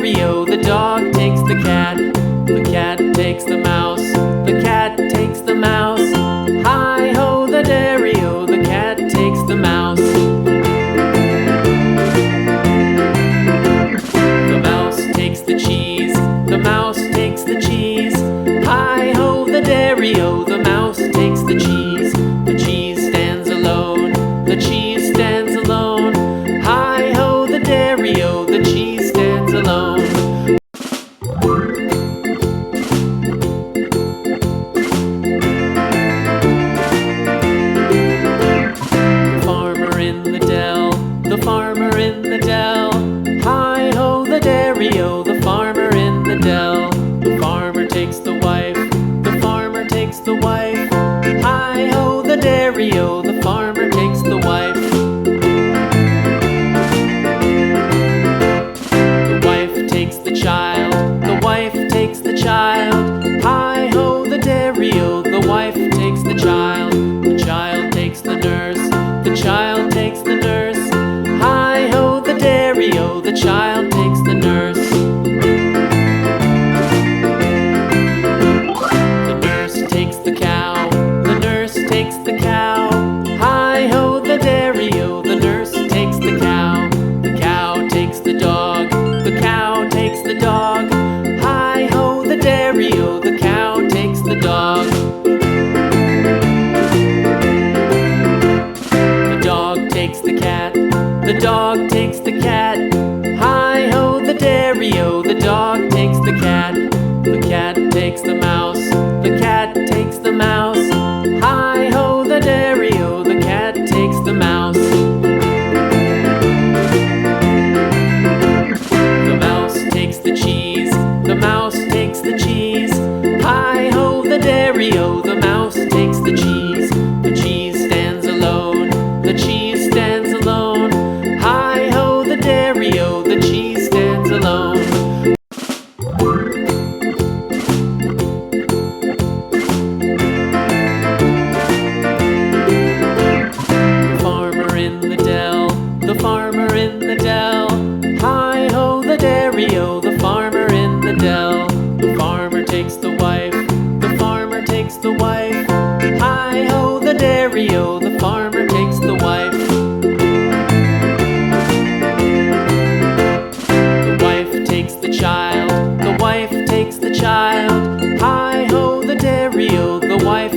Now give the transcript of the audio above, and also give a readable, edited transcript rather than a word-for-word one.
dairy-o, the dog takes the cat. The cat takes the mouse. The cat takes the mouse. Hi-ho, the dairy-o, the cat takes the mouse. The mouse takes the cheese. The mouse takes the cheese. Hi-ho, the dairy-o, the mouse takes the cheese. The cheese stands alone. The cheese stands alone. Hi-ho, the dairy-o, the cheese stands alone. The farmer in the dell. Hi-ho, the dairy-o, the farmer in the dell. The farmer takes the wife. The farmer takes the wife. Hi-ho, the dairy-o, the farmer takes the wife. The wife takes the child. The wife takes the child. Hi-ho, the dairy-o, the wife takes the child. The child takes the nurse. The child takes the nurse. Hi-ho, the dairy-o, the child takes the nurse. The nurse takes the cow. The nurse takes the cow. Hi-ho, the dairy-o, the nurse takes the cow. The cow takes the dog. The cow takes the dog. Hi-ho, the dairy-o, the cow takes the dog. The dog takes the cat. The dog takes the cat. Hi-ho, the dairy-o, the dog takes the cat. The cat takes the mouse. The cat takes the mouse. Hi-ho, the dairy-o, the cat takes the mouse. The mouse takes the cheese. The mouse takes the cheese. Hi-ho, the dairy-o, the mouse takes the cheese. The cheese stands alone. The cheese stands alone. Hi-ho, the dairy-o, the cheese stands alone. The farmer in the dell. The farmer in the dell. Hi-ho, the dairy-o, the farmer in the dell. The farmer takes the wife. The farmer takes the wife. Hi-ho, the dairy-o, the farmer takes the wife. Takes the child. The wife takes the child. Hi-ho, the dairy-o, the wife